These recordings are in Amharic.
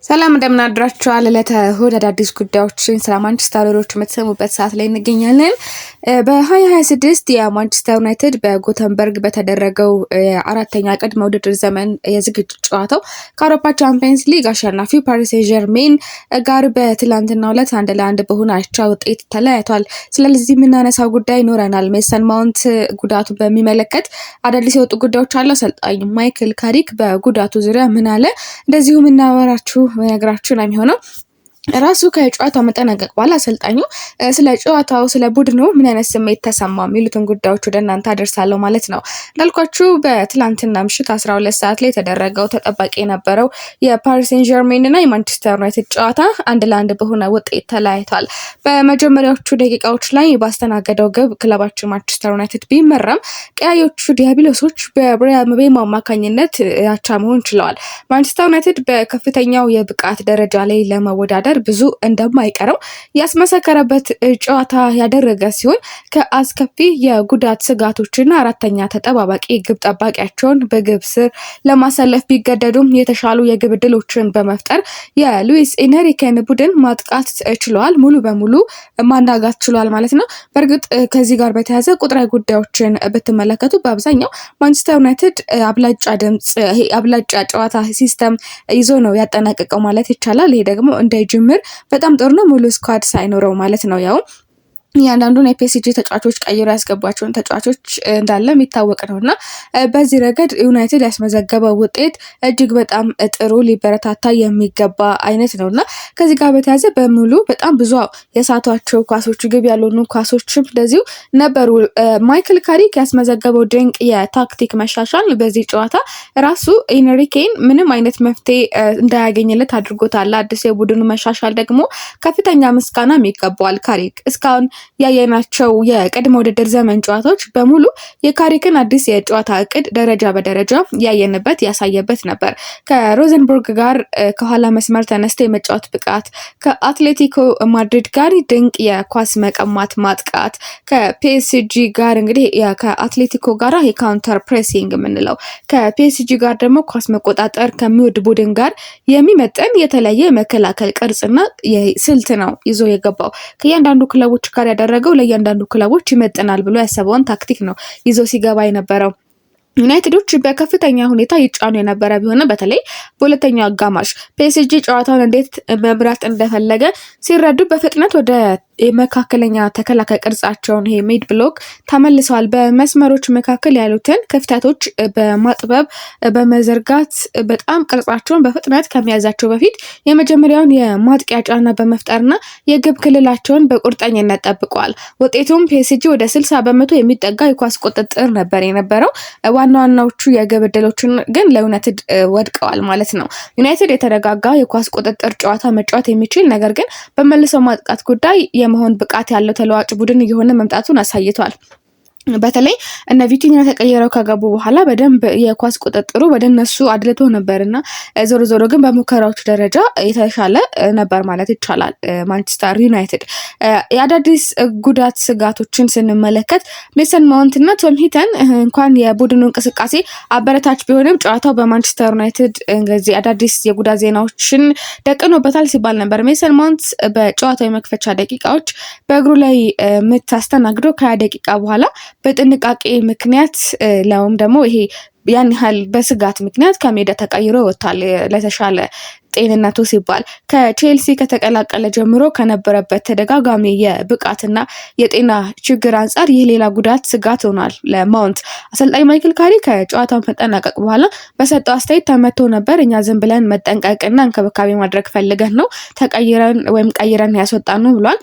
ሰላም እንደምናድራችኋል። ለተሆነ አዳዲስ ጉዳዮችን ስለ ማንቸስተሮች የምትሰሙበት ሰዓት ላይ እንገኛለን። በ2026 የማንቸስተር ዩናይትድ በጎተንበርግ በተደረገው አራተኛ ቅድመ ውድድር ዘመን የዝግጅት ጨዋታው ከአውሮፓ ቻምፒየንስ ሊግ አሸናፊው ፓሪስ ሴን ጀርሜን ጋር በትላንትናው ዕለት 1-1 በሆነ አቻ ውጤት ተለያይቷል። ስለዚህ የምናነሳው ጉዳይ ይኖረናል። ሜሰን ማውንት ጉዳቱን በሚመለከት አዳዲስ የወጡ ጉዳዮች አሉ። አሰልጣኝ ማይክል ካሪክ በጉዳቱ ዙሪያ ምን አለ፣ እንደዚሁ የምናወራችሁ ነገራችሁ ነው የሚሆነው። ራሱ ከጨዋታው መጠናቀቅ በኋላ አሰልጣኙ ስለ ጨዋታው ስለ ቡድኑ ምን አይነት ስሜት ተሰማ የሚሉትን ጉዳዮች ወደ እናንተ አደርሳለሁ ማለት ነው። እንዳልኳችሁ በትላንትና ምሽት 12 ሰዓት ላይ የተደረገው ተጠባቂ የነበረው የፓሪስ ሴን ጀርሜን እና የማንቸስተር ዩናይትድ ጨዋታ 1-1 በሆነ ውጤት ተለያይቷል። በመጀመሪያዎቹ ደቂቃዎች ላይ ባስተናገደው ግብ ክለባችን ማንቸስተር ዩናይትድ ቢመራም ቀያዮቹ ዲያብሎሶች በብራያም ምቤሞ አማካኝነት አቻ መሆን ችለዋል። ማንቸስተር ዩናይትድ በከፍተኛው የብቃት ደረጃ ላይ ለመወዳደር ብዙ እንደማይቀረው ያስመሰከረበት ጨዋታ ያደረገ ሲሆን ከአስከፊ የጉዳት ስጋቶችና አራተኛ ተጠባባቂ ግብ ጠባቂያቸውን በግብ ስር ለማሰለፍ ቢገደዱም የተሻሉ የግብ ዕድሎችን በመፍጠር የሉዊስ ኤንሪኬን ቡድን ማጥቃት ችለዋል። ሙሉ በሙሉ ማናጋት ችሏል ማለት ነው። በእርግጥ ከዚህ ጋር በተያያዘ ቁጥራዊ ጉዳዮችን ብትመለከቱ በአብዛኛው ማንቸስተር ዩናይትድ አብላጫ ጨዋታ ሲስተም ይዞ ነው ያጠናቀቀው ማለት ይቻላል። ይሄ ደግሞ እንደ ጅምር በጣም ጥሩ ነው። ሙሉ ስኳድ ሳይኖረው ማለት ነው። ያው እያንዳንዱን የፒኤስጂ ተጫዋቾች ቀይሮ ያስገቧቸውን ተጫዋቾች እንዳለ የሚታወቅ ነው እና በዚህ ረገድ ዩናይትድ ያስመዘገበው ውጤት እጅግ በጣም ጥሩ ሊበረታታ የሚገባ አይነት ነው እና ከዚህ ጋር በተያያዘ በሙሉ በጣም ብዙ የሳቷቸው ኳሶች፣ ግብ ያልሆኑ ኳሶችም እንደዚሁ ነበሩ። ማይክል ካሪክ ያስመዘገበው ድንቅ የታክቲክ መሻሻል በዚህ ጨዋታ ራሱ ኤንሪኬን ምንም አይነት መፍትሄ እንዳያገኝለት አድርጎታል። አዲስ የቡድኑ መሻሻል ደግሞ ከፍተኛ ምስጋናም ይገባዋል። ካሪክ እስካሁን ያየናቸው የቅድመ ውድድር ዘመን ጨዋታዎች በሙሉ የካሪክን አዲስ የጨዋታ እቅድ ደረጃ በደረጃ ያየንበት ያሳየበት ነበር። ከሮዘንበርግ ጋር ከኋላ መስመር ተነስተ የመጫወት ብቃት፣ ከአትሌቲኮ ማድሪድ ጋር ድንቅ የኳስ መቀማት ማጥቃት፣ ከፒኤስጂ ጋር እንግዲህ ከአትሌቲኮ ጋር የካውንተር ፕሬሲንግ የምንለው ከፒኤስጂ ጋር ደግሞ ኳስ መቆጣጠር ከሚወድ ቡድን ጋር የሚመጠን የተለያየ መከላከል ቅርጽና ስልት ነው ይዞ የገባው። ከእያንዳንዱ ክለቦች ጋር ያደረገው ለእያንዳንዱ ክለቦች ይመጥናል ብሎ ያሰበውን ታክቲክ ነው ይዞ ሲገባ የነበረው። ዩናይትዶች በከፍተኛ ሁኔታ ይጫኑ የነበረ ቢሆንም በተለይ በሁለተኛው አጋማሽ ፒኤስጂ ጨዋታውን እንዴት መምራት እንደፈለገ ሲረዱ በፍጥነት ወደ የመካከለኛ ተከላካይ ቅርጻቸውን ይሄ ሚድ ብሎክ ተመልሰዋል። በመስመሮች መካከል ያሉትን ክፍተቶች በማጥበብ በመዘርጋት በጣም ቅርጻቸውን በፍጥነት ከመያዛቸው በፊት የመጀመሪያውን የማጥቂያ ጫና በመፍጠርና የግብ ክልላቸውን በቁርጠኝነት ጠብቀዋል። ውጤቱም ፒኤስጂ ወደ 60% የሚጠጋ የኳስ ቁጥጥር ነበር የነበረው። ዋና ዋናዎቹ የግብ ዕድሎችን ግን ለዩናይትድ ወድቀዋል ማለት ነው። ዩናይትድ የተረጋጋ የኳስ ቁጥጥር ጨዋታ መጫወት የሚችል ነገር ግን በመልሰው ማጥቃት ጉዳይ የመሆን ብቃት ያለው ተለዋጭ ቡድን እየሆነ መምጣቱን አሳይቷል። በተለይ እነ ቪቲኒያ ተቀየረው ከገቡ በኋላ በደንብ የኳስ ቁጥጥሩ ወደ እነሱ አድልቶ ነበርና ዞሮ ግን በሙከራዎች ደረጃ የተሻለ ነበር ማለት ይቻላል። ማንቸስተር ዩናይትድ የአዳዲስ ጉዳት ስጋቶችን ስንመለከት ሜሰን ማውንት እና ቶም ሂተን እንኳን የቡድኑ እንቅስቃሴ አበረታች ቢሆንም ጨዋታው በማንቸስተር ዩናይትድ እንግዲህ አዳዲስ የጉዳት ዜናዎችን ደቅኖበታል ሲባል ነበር። ሜሰን ማውንት በጨዋታው የመክፈቻ ደቂቃዎች በእግሩ ላይ ምት አስተናግዶ ከ20 ደቂቃ በኋላ በጥንቃቄ ምክንያት ለውም ደግሞ ይሄ ያን ያህል በስጋት ምክንያት ከሜዳ ተቀይሮ ወጥቷል። ለተሻለ ጤንነቱ ሲባል ከቼልሲ ከተቀላቀለ ጀምሮ ከነበረበት ተደጋጋሚ የብቃትና የጤና ችግር አንጻር ይህ ሌላ ጉዳት ስጋት ሆኗል ለማውንት። አሰልጣኝ ማይክል ካሪክ ከጨዋታው መጠናቀቅ በኋላ በሰጠው አስተያየት ተመቶ ነበር፣ እኛ ዝም ብለን መጠንቀቅና እንክብካቤ ማድረግ ፈልገን ነው ቀይረን ያስወጣን ነው ብሏል።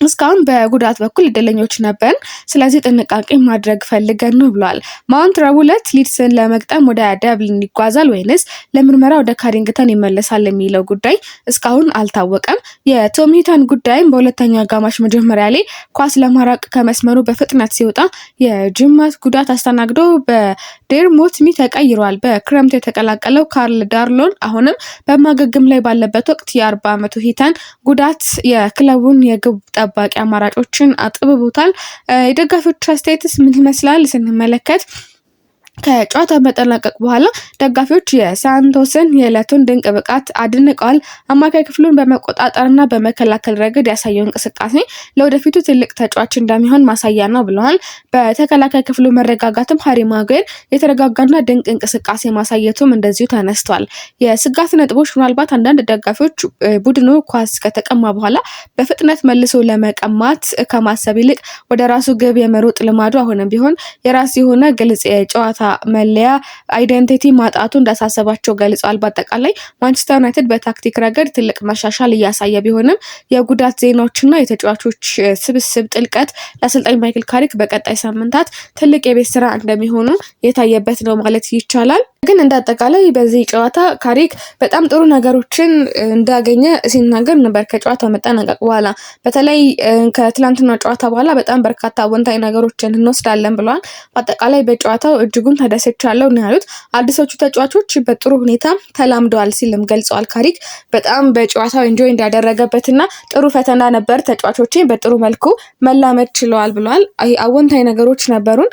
እስካሁን በጉዳት በኩል እድለኞች ነበር፣ ስለዚህ ጥንቃቄ ማድረግ ፈልገን ነው ብሏል። ማውንት ረቡዕ ዕለት ሊድስን ለመግጠም ወደ ደብሊን ይጓዛል ወይንስ ለምርመራ ወደ ካሪንግተን ይመለሳል የሚለው ጉዳይ እስካሁን አልታወቀም። የቶም ሂተን ጉዳይም በሁለተኛው አጋማሽ መጀመሪያ ላይ ኳስ ለማራቅ ከመስመሩ በፍጥነት ሲወጣ የጅማት ጉዳት አስተናግዶ በዴርሞትሚ ተቀይሯል። በክረምት የተቀላቀለው ካርል ዳርሎን አሁንም በማገገም ላይ ባለበት ወቅት የ40 ዓመቱ ሂተን ጉዳት የክለቡን የግብ ጠባቂ አማራጮችን አጥብቦታል። የደጋፊዎች አስተያየትስ ምን ይመስላል ስንመለከት ከጨዋታው መጠናቀቅ በኋላ ደጋፊዎች የሳንቶስን የዕለቱን ድንቅ ብቃት አድንቀዋል። አማካይ ክፍሉን በመቆጣጠርና በመከላከል ረገድ ያሳየው እንቅስቃሴ ለወደፊቱ ትልቅ ተጫዋች እንደሚሆን ማሳያ ነው ብለዋል። በተከላካይ ክፍሉ መረጋጋትም ሃሪ ማጓየር የተረጋጋና ድንቅ እንቅስቃሴ ማሳየቱም እንደዚሁ ተነስቷል። የስጋት ነጥቦች ምናልባት አንዳንድ ደጋፊዎች ቡድኑ ኳስ ከተቀማ በኋላ በፍጥነት መልሶ ለመቀማት ከማሰብ ይልቅ ወደ ራሱ ግብ የመሮጥ ልማዱ አሁንም ቢሆን የራሱ የሆነ ግልጽ የጨዋታ መለያ አይደንቲቲ ማጣቱ እንዳሳሰባቸው ገልጸዋል። በአጠቃላይ ማንቸስተር ዩናይትድ በታክቲክ ረገድ ትልቅ መሻሻል እያሳየ ቢሆንም የጉዳት ዜናዎችና የተጫዋቾች ስብስብ ጥልቀት ለአሰልጣኝ ማይክል ካሪክ በቀጣይ ሳምንታት ትልቅ የቤት ስራ እንደሚሆኑ የታየበት ነው ማለት ይቻላል። ግን እንዳጠቃላይ በዚህ ጨዋታ ካሪክ በጣም ጥሩ ነገሮችን እንዳገኘ ሲናገር ነበር። ከጨዋታው መጠናቀቅ በኋላ በተለይ ከትላንትና ጨዋታ በኋላ በጣም በርካታ አዎንታዊ ነገሮችን እንወስዳለን ብለዋል። በአጠቃላይ በጨዋታው እጅጉን ተደስቻለሁ ነው ያሉት። አዲሶቹ ተጫዋቾች በጥሩ ሁኔታ ተላምደዋል ሲልም ገልጸዋል። ካሪክ በጣም በጨዋታው ኢንጆይ እንዳደረገበትና ጥሩ ፈተና ነበር፣ ተጫዋቾችን በጥሩ መልኩ መላመድ ችለዋል ብለዋል። አዎንታዊ ነገሮች ነበሩን፣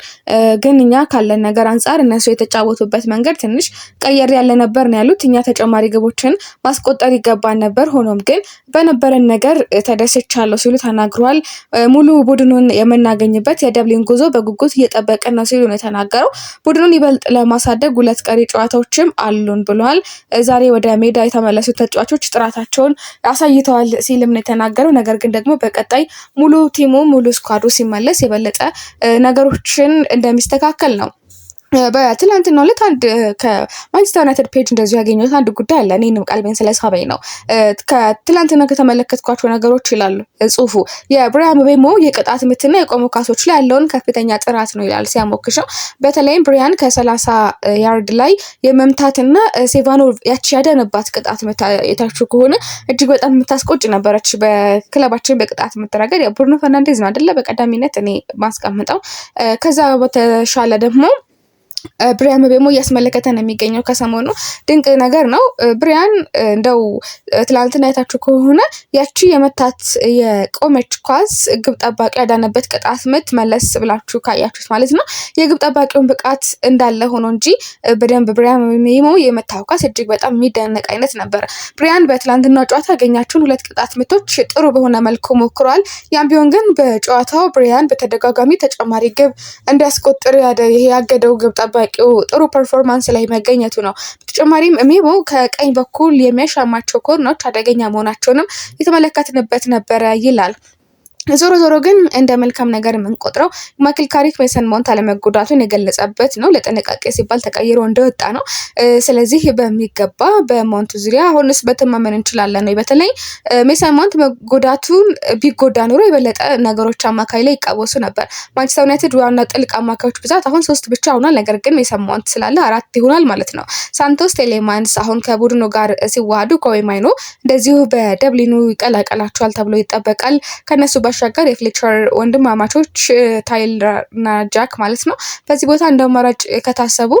ግን እኛ ካለን ነገር አንጻር እነሱ የተጫወቱበት መንገድ ትንሽ ቀየር ያለ ነበር ነው ያሉት። እኛ ተጨማሪ ግቦችን ማስቆጠር ይገባን ነበር፣ ሆኖም ግን በነበረን ነገር ተደስቻለሁ ሲሉ ተናግረዋል። ሙሉ ቡድኑን የምናገኝበት የደብሊን ጉዞ በጉጉት እየጠበቀን ነው ሲሉ ነው የተናገረው። ቡድኑን ይበልጥ ለማሳደግ 2 ቀሪ ጨዋታዎችም አሉን ብለዋል። ዛሬ ወደ ሜዳ የተመለሱ ተጫዋቾች ጥራታቸውን አሳይተዋል ሲልም ነው የተናገረው። ነገር ግን ደግሞ በቀጣይ ሙሉ ቲሙ ሙሉ ስኳዱ ሲመለስ የበለጠ ነገሮችን እንደሚስተካከል ነው። በትላንትናው ዕለት አንድ ከማንቸስተር ዩናይትድ ፔጅ እንደዚሁ ያገኘሁት አንድ ጉዳይ አለ። እኔንም ቀልቤን ስለሳበኝ ነው። ከትላንትና ከተመለከትኳቸው ነገሮች ይላሉ ጽሁፉ የብሪያን ምቤሞ የቅጣት ምትና የቆሙ ኳሶች ላይ ያለውን ከፍተኛ ጥራት ነው ይላል ሲያሞክሸው። በተለይም ብሪያን ከ30 ያርድ ላይ የመምታትና ሴቫኖቭ ያቺ ያደነባት ቅጣት ምት የታችሁ ከሆነ እጅግ በጣም የምታስቆጭ ነበረች። በክለባችን በቅጣት ምትረገድ ብሩኖ ፈርናንዴዝ ነው አይደለ በቀዳሚነት እኔ ማስቀምጠው። ከዛ በተሻለ ደግሞ ብሪያን ምቤሞ እያስመለከተ ነው የሚገኘው ከሰሞኑ ድንቅ ነገር ነው። ብሪያን እንደው ትላንትና አይታችሁ ከሆነ ያቺ የመታት የቆመች ኳስ ግብ ጠባቂ ያዳነበት ቅጣት ምት መለስ ብላችሁ ካያችሁት ማለት ነው የግብ ጠባቂውን ብቃት እንዳለ ሆኖ እንጂ በደንብ ብሪያን ምቤሞ የመታው ኳስ እጅግ በጣም የሚደነቅ አይነት ነበር። ብሪያን በትላንትናው ጨዋታ ያገኛቸውን 2 ቅጣት ምቶች ጥሩ በሆነ መልኩ ሞክሯል። ያም ቢሆን ግን በጨዋታው ብሪያን በተደጋጋሚ ተጨማሪ ግብ እንዲያስቆጥር ያገደው ግብ ጠባቂው ጥሩ ፐርፎርማንስ ላይ መገኘቱ ነው። በተጨማሪም ምቤሞ ከቀኝ በኩል የሚያሻማቸው ኮርነሮች አደገኛ መሆናቸውንም የተመለከትንበት ነበረ ይላል። ዞሮ ግን እንደ መልካም ነገር የምንቆጥረው ማይክል ካሪክ ሜሰን ማውንት አለመጎዳቱን የገለጸበት ነው። ለጥንቃቄ ሲባል ተቀይሮ እንደወጣ ነው። ስለዚህ በሚገባ በማውንት ዙሪያ አሁንስ በተማመን እንችላለን ነው። በተለይ ሜሰን ማውንት መጎዳቱን ቢጎዳ ኖሮ የበለጠ ነገሮች አማካይ ላይ ይቃወሱ ነበር። ማንቸስተር ዩናይትድ ዋና ጥልቅ አማካዮች ብዛት አሁን 3 ብቻ ሆኗል። ነገር ግን ሜሰን ማውንት ስላለ 4 ይሆናል ማለት ነው። ሳንቶስ፣ ቴሌማንስ አሁን ከቡድኑ ጋር ሲዋሃዱ ኮቢ ማይኖ እንደዚሁ በደብሊኑ ይቀላቀላቸዋል ተብሎ ይጠበቃል። ከነሱ ባሻገር የፍሌቸር ወንድማማቾች ታይለር እና ጃክ ማለት ነው በዚህ ቦታ እንደ አማራጭ ከታሰቡ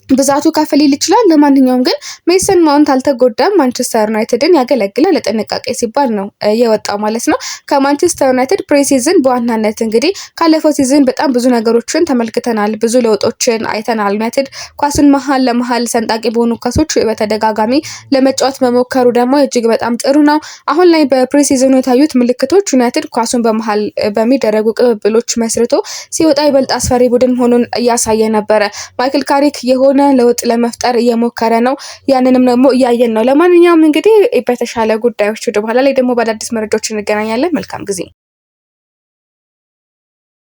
ብዛቱ ከፍ ሊል ይችላል። ለማንኛውም ግን ሜሰን ማውንት አልተጎዳም። ማንቸስተር ዩናይትድን ያገለግላል። ለጥንቃቄ ሲባል ነው የወጣው ማለት ነው። ከማንቸስተር ዩናይትድ ፕሪሲዝን በዋናነት እንግዲህ ካለፈው ሲዝን በጣም ብዙ ነገሮችን ተመልክተናል። ብዙ ለውጦችን አይተናል። ዩናይትድ ኳሱን መሀል ለመሀል ሰንጣቂ በሆኑ ኳሶች በተደጋጋሚ ለመጫወት መሞከሩ ደግሞ እጅግ በጣም ጥሩ ነው። አሁን ላይ በፕሪሲዝኑ የታዩት ምልክቶች ዩናይትድ ኳሱን በመሀል በሚደረጉ ቅብብሎች መስርቶ ሲወጣ ይበልጥ አስፈሪ ቡድን መሆኑን እያሳየ ነበረ። ማይክል ካሪክ የሆነ ለውጥ ለመፍጠር እየሞከረ ነው። ያንንም ደግሞ እያየን ነው። ለማንኛውም እንግዲህ በተሻለ ጉዳዮች ወደ በኋላ ላይ ደግሞ በአዳዲስ መረጃዎች እንገናኛለን። መልካም ጊዜ